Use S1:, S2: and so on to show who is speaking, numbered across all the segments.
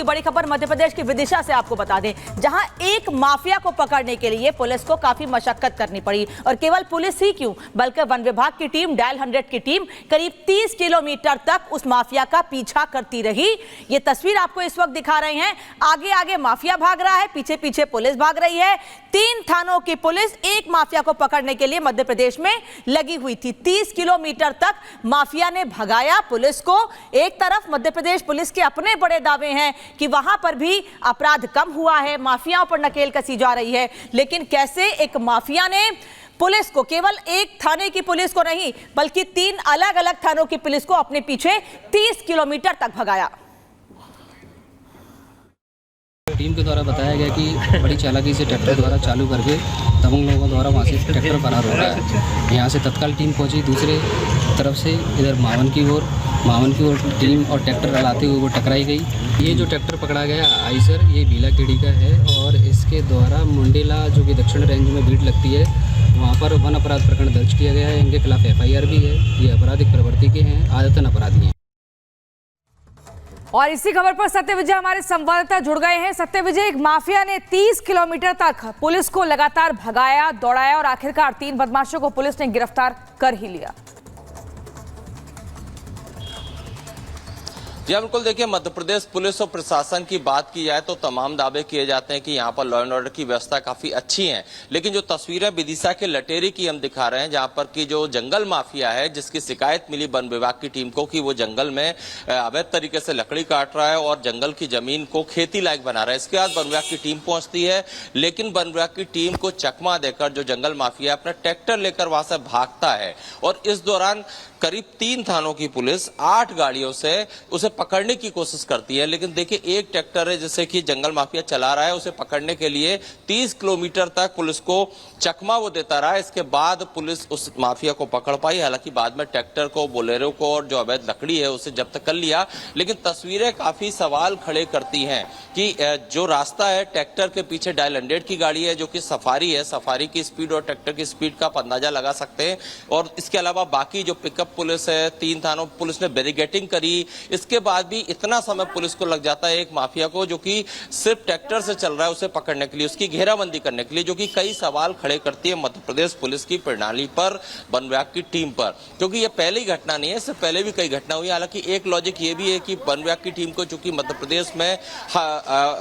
S1: की बड़ी खबर मध्य प्रदेश की विदिशा से आपको बता दें, जहां एक माफिया को पकड़ने के लिए पुलिस को काफी मशक्कत करनी पड़ी। और केवल पुलिस ही क्यों, बल्कि वन विभाग की टीम, डायल 100 की टीम करीब 30 किलोमीटर तक उस माफिया का पीछा करती रही। ये तस्वीर आपको इस वक्त दिखा रहे हैं। आगे आगे माफिया भाग रहा है, पीछे पीछे पुलिस भाग रही है। 3 थानों की पुलिस एक माफिया को पकड़ने के लिए मध्य प्रदेश में लगी हुई थी। 30 किलोमीटर तक माफिया ने भगाया पुलिस को। एक तरफ मध्य प्रदेश पुलिस के अपने बड़े दावे हैं कि वहां पर भी अपराध कम हुआ है, माफियाओं पर नकेल कसी जा रही है, लेकिन कैसे एक माफिया ने पुलिस को, केवल एक थाने की पुलिस को नहीं बल्कि 3 अलग अलग थानों की पुलिस को अपने पीछे 30 किलोमीटर तक भगाया।
S2: टीम के द्वारा बताया गया कि बड़ी चालाकी से ट्रैक्टर द्वारा चालू करके दबंग लोगों द्वारा वहाँ से ट्रैक्टर फरार हो रहा है। यहाँ से तत्काल टीम पहुँची, दूसरे तरफ से इधर मावन की ओर टीम और ट्रैक्टर लड़ाते हुए वो टकराई गई। ये जो ट्रैक्टर पकड़ा गया आइसर, ये भीलाखेड़ी का है और इसके द्वारा मुंडेला जो कि दक्षिण रेंज में भीड़ लगती है, वहाँ पर वन अपराध प्रकरण दर्ज किया गया है। इनके खिलाफ FIR भी है। ये आपराधिक प्रवृत्ति के हैं, आदतन अपराधी हैं।
S3: और इसी खबर पर सत्य विजय हमारे संवाददाता जुड़ गए हैं। सत्य विजय, एक माफिया ने 30 किलोमीटर तक पुलिस को लगातार भगाया, दौड़ाया और आखिरकार 3 बदमाशों को पुलिस ने गिरफ्तार कर ही लिया।
S4: जी बिल्कुल, देखिए मध्य प्रदेश पुलिस और प्रशासन की बात की जाए तो तमाम दावे किए जाते हैं कि यहाँ पर लॉ एंड ऑर्डर की व्यवस्था काफी अच्छी है। लेकिन जो तस्वीरें विदिशा के लटेरी की हम दिखा रहे हैं, जहाँ पर की जो जंगल माफिया है, जिसकी शिकायत मिली वन विभाग की टीम को कि वो जंगल में अवैध तरीके से लकड़ी काट रहा है और जंगल की जमीन को खेती लायक बना रहा है। इसके बाद वन विभाग की टीम पहुंचती है, लेकिन वन विभाग की टीम को चकमा देकर जो जंगल माफिया अपना ट्रैक्टर लेकर वहां से भागता है और इस दौरान करीब 3 थानों की पुलिस 8 गाड़ियों से उसे पकड़ने की कोशिश करती है। लेकिन देखिए, एक ट्रैक्टर है जिसे कि जंगल माफिया चला रहा है, उसे पकड़ने के लिए 30 किलोमीटर तक पुलिस को चकमा वो देता रहा। इसके बाद पुलिस उस माफिया को पकड़ पाई। हालांकि बाद में ट्रैक्टर को, बोलेरो को और जो अवैध लकड़ी है उसे जब्त कर लिया। लेकिन तस्वीरें काफी सवाल खड़े करती हैं कि जो रास्ता है, ट्रैक्टर के पीछे डायल 100 की गाड़ी है जो कि सफारी है। सफारी की स्पीड और ट्रैक्टर की स्पीड का आप अंदाजा लगा सकते हैं। और इसके अलावा बाकी जो पिकअप पुलिस है, 3 थानों पुलिस ने बैरिकेडिंग करी। इसके बाद भी इतना समय पुलिस को लग जाता है एक माफिया को जो कि सिर्फ ट्रैक्टर से चल रहा है उसे पकड़ने के लिए, उसकी घेराबंदी करने के लिए, जो कि कई सवाल खड़े करती है मध्य प्रदेश पुलिस की प्रणाली पर, वन विभाग की टीम पर। क्योंकि ये पहली घटना नहीं है, इससे पहले भी कई घटना हुई। हालांकि एक लॉजिक ये भी है कि वन विभाग की टीम को चूंकि मध्य प्रदेश में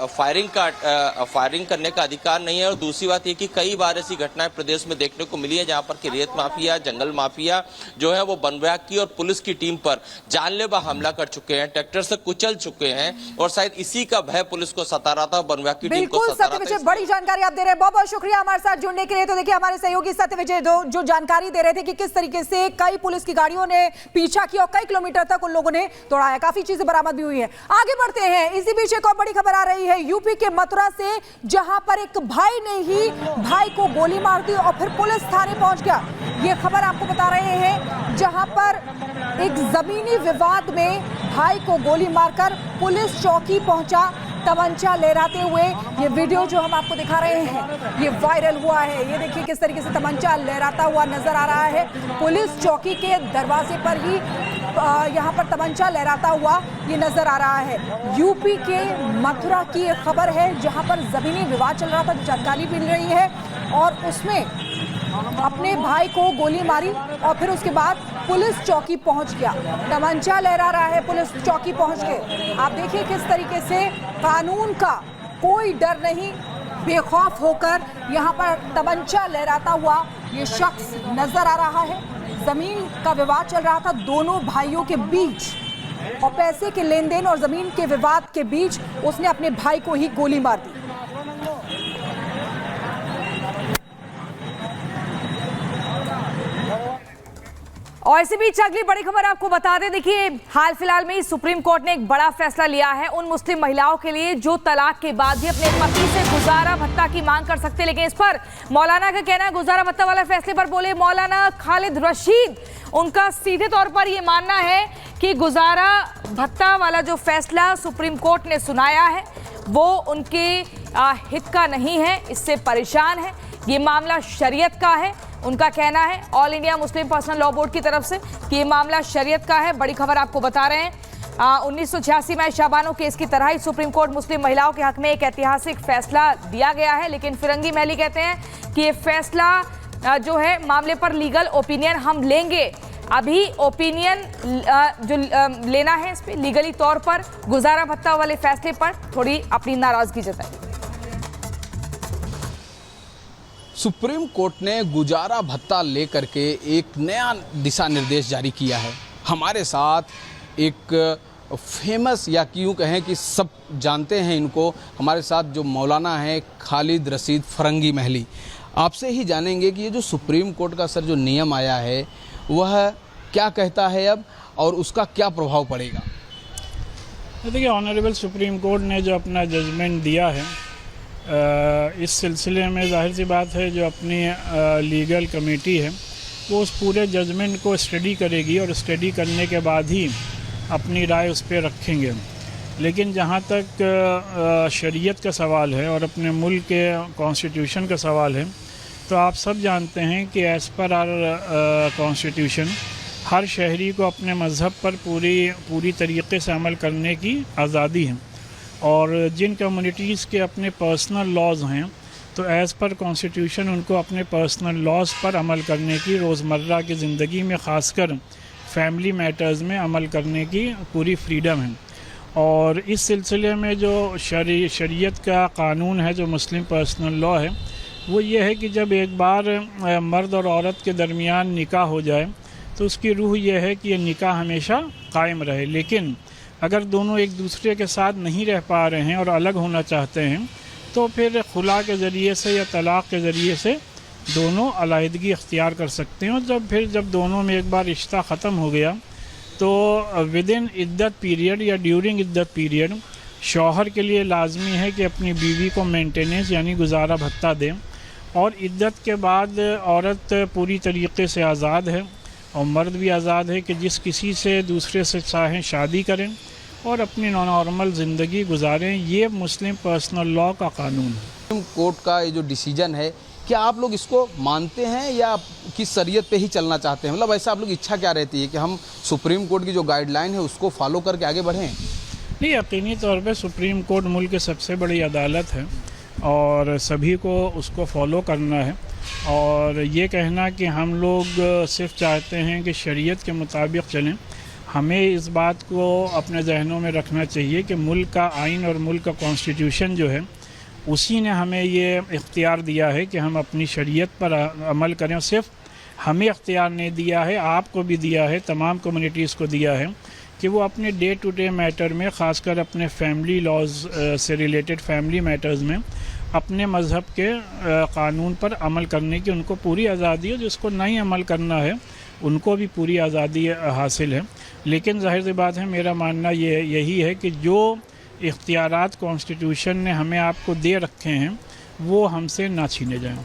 S4: फायरिंग करने का अधिकार नहीं है, और दूसरी बात ये कि कई बार ऐसी घटनाएं प्रदेश में देखने को मिली है जहां पर कि रेत माफिया, जंगल माफिया जो है वो वन विभाग की और पुलिस की टीम पर जानलेवा हमला कर चुके हैं, ट्रैक्टर से कुचल चुके हैं। और शायद इसी का भय पुलिस को सता रहा था, वन विभाग की टीम को सता रहा था।
S3: बड़ी जानकारी आप दे रहे हैं, बहुत बहुत शुक्रिया हमारे साथ जुड़ने के लिए। तो देखिए, हमारे सहयोगी सत्य विजय जो जानकारी दे रहे थे कि किस तरीके से कई पुलिस की गाड़ियों ने पीछा किया और कई किलोमीटर तक उन लोगों ने दौड़ाया, काफी चीजें बरामद भी हुई है। आगे बढ़ते हैं। इसी बीच एक और बड़ी खबर आ रही है यूपी के मथुरा से, जहां पर एक भाई ने ही भाई को गोली मार दी और फिर पुलिस थाने पहुंच गया। ये खबर आपको बता रहे हैं, जहां पर एक जमीनी विवाद में भाई को गोली मारकर पुलिस चौकी पहुंचा, तमंचा लहराते हुए। ये वीडियो जो हम आपको दिखा रहे हैं ये वायरल हुआ है। ये देखिए किस तरीके से तमंचा लहराता हुआ नजर आ रहा है। पुलिस चौकी के दरवाजे पर ही यहाँ पर तमंचा लहराता हुआ ये नजर आ रहा है। यूपी के मथुरा की एक खबर है, जहाँ पर जमीनी विवाद चल रहा था, जानकारी मिल रही है, और उसमें अपने भाई को गोली मारी और फिर उसके बाद पुलिस चौकी पहुंच गया, तमंचा लहरा रहा है पुलिस चौकी पहुंच के। आप देखिए किस तरीके से कानून का कोई डर नहीं, बेखौफ होकर यहाँ पर तमंचा लहराता हुआ ये शख्स नजर आ रहा है। जमीन का विवाद चल रहा था दोनों भाइयों के बीच, और पैसे के लेन देन और जमीन के विवाद के बीच उसने अपने भाई को ही गोली मार दी। और इसी बीच अगली बड़ी खबर आपको बता दें। देखिए, हाल फिलहाल में ही सुप्रीम कोर्ट ने एक बड़ा फैसला लिया है उन मुस्लिम महिलाओं के लिए जो तलाक के बाद भी अपने पति से गुजारा भत्ता की मांग कर सकते। लेकिन इस पर मौलाना का कहना है, गुजारा भत्ता वाले फैसले पर बोले मौलाना खालिद रशीद, उनका सीधे तौर पर यह मानना है कि गुजारा भत्ता वाला जो फैसला सुप्रीम कोर्ट ने सुनाया है वो उनके हित का नहीं है, इससे परेशान है। ये मामला शरीयत का है, उनका कहना है all India Muslim personal law board की तरफ से कि ये मामला शरीयत का है। बड़ी खबर आपको बता रहे हैं,
S1: 1986 में शाबानो केस की तरह ही सुप्रीम कोर्ट मुस्लिम महिलाओं के हक में एक ऐतिहासिक फैसला दिया गया है, लेकिन फिरंगी महली कहते हैं कि ये फैसला जो है मामले पर लीगल ओपिनियन हम लेंगे। अभी ओपिनियन जो लेना है इस पे लीगली तौर पर गुजारा भत्ता वाले फैसले पर थोड़ी अपनी नाराजगी जताई।
S5: सुप्रीम कोर्ट ने गुजारा भत्ता लेकर के एक नया दिशा निर्देश जारी किया है। हमारे साथ एक फेमस या क्यों कहें कि सब जानते हैं इनको, हमारे साथ जो मौलाना हैं खालिद रशीद फरंगी महली। आपसे ही जानेंगे कि ये जो सुप्रीम कोर्ट का सर जो नियम आया है वह क्या कहता है अब और उसका क्या प्रभाव पड़ेगा।
S6: देखिए, ऑनरेबल सुप्रीम कोर्ट ने जो अपना जजमेंट दिया है इस सिलसिले में जाहिर सी बात है जो अपनी लीगल कमेटी है वो उस पूरे जजमेंट को स्टडी करेगी और स्टडी करने के बाद ही अपनी राय उस पर रखेंगे। लेकिन जहाँ तक शरीयत का सवाल है और अपने मुल्क के कॉन्स्टिट्यूशन का सवाल है, तो आप सब जानते हैं कि एज़ पर आवर कॉन्स्टिट्यूशन हर शहरी को अपने मज़हब पर पूरी तरीके से अमल करने की आज़ादी है। और जिन कम्युनिटीज़ के अपने पर्सनल लॉज हैं तो एज़ पर कॉन्स्टिट्यूशन उनको अपने पर्सनल लॉज पर अमल करने की, रोज़मर्रा की ज़िंदगी में ख़ासकर फैमिली मैटर्स में अमल करने की पूरी फ्रीडम है। और इस सिलसिले में जो शरीयत का कानून है, जो मुस्लिम पर्सनल लॉ है, वो ये है कि जब एक बार मर्द और औरत के दरमियान निकाह हो जाए तो उसकी रूह ये है कि ये निकाह हमेशा कायम रहे। लेकिन अगर दोनों एक दूसरे के साथ नहीं रह पा रहे हैं और अलग होना चाहते हैं तो फिर खुला के ज़रिए से या तलाक़ के ज़रिए से दोनों अलहदगी इख्तियार कर सकते हैं। और जब दोनों में एक बार रिश्ता ख़त्म हो गया तो विद इन इद्दत पीरियड या ड्यूरिंग इद्दत पीरियड शौहर के लिए लाजमी है कि अपनी बीवी को मेंटेनेंस यानी गुजारा भत्ता दें। और इद्दत के बाद औरत पूरी तरीके से आज़ाद है और मर्द भी आज़ाद है कि जिस किसी से दूसरे से चाहें शादी करें और अपनी नॉर्मल ज़िंदगी गुजारें। ये मुस्लिम पर्सनल लॉ का कानून है।
S5: सुप्रीम कोर्ट का ये जो डिसीजन है, क्या आप लोग इसको मानते हैं या किस शरीयत पे ही चलना चाहते हैं? मतलब ऐसा आप लोग इच्छा क्या रहती है कि हम सुप्रीम कोर्ट की जो गाइडलाइन है उसको फॉलो करके आगे बढ़ें?
S6: नहीं, यकीनी तौर पे सुप्रीम कोर्ट मुल्क की सबसे बड़ी अदालत है और सभी को उसको फॉलो करना है। और ये कहना कि हम लोग सिर्फ चाहते हैं कि शरीयत के मुताबिक चलें, हमें इस बात को अपने जहनों में रखना चाहिए कि मुल्क का आइन और मुल्क का कॉन्स्टिट्यूशन जो है उसी ने हमें ये इख्तियार दिया है कि हम अपनी शरीयत पर अमल करें। सिर्फ हमें इख्तियार नहीं दिया है, आपको भी दिया है, तमाम कम्युनिटीज़ को दिया है कि वो अपने डे टू डे मैटर में, ख़ासकर अपने फैमिली लॉज से रिलेटेड फैमिली मैटर्स में अपने मज़हब के कानून पर अमल करने की उनको पूरी आज़ादी है। जिसको नहीं अमल करना है उनको भी पूरी आज़ादी हासिल है। लेकिन ज़ाहिर सी बात है, मेरा मानना यही है कि जो इख्तियारात कॉन्स्टिट्यूशन ने हमें आपको दे रखे हैं वो हमसे ना छीने जाएं।